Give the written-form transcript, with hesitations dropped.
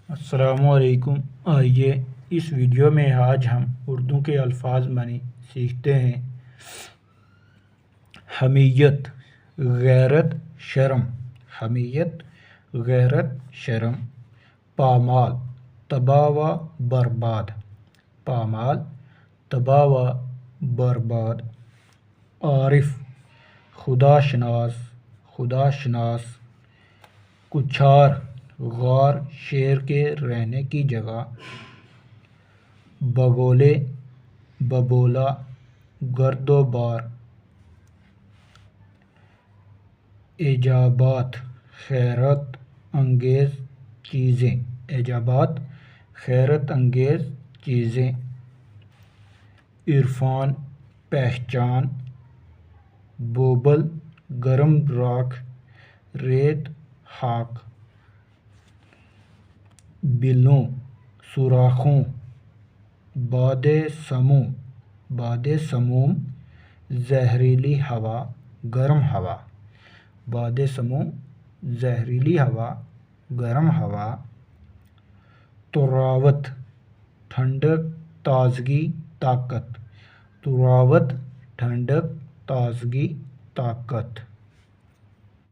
السلام علیکم۔ آئیے اس ویڈیو میں آج ہم اردو کے الفاظ معنی سیکھتے ہیں۔ حمیت، غیرت، شرم۔ حمیت، غیرت، شرم۔ پامال، تباہ و برباد۔ پامال، تباہ و برباد۔ عارف، خدا شناس، خدا شناس۔ کچھار، غار، شیر کے رہنے کی جگہ۔ بگولے، ببولا، گرد و بار۔ ایجابات، حیرت انگیز چیزیں۔ ایجابات، حیرت انگیز چیزیں۔ عرفان، پہچان۔ بوبل، گرم راکھ، ریت، خاک۔ بلوں، سوراخوں۔ باد سموم، باد سموم، زہریلی ہوا، گرم ہوا۔ باد سموم، زہریلی ہوا، گرم ہوا۔ طراوت، ٹھنڈک، تازگی، طاقت۔ طراوت، ٹھنڈک، تازگی، طاقت۔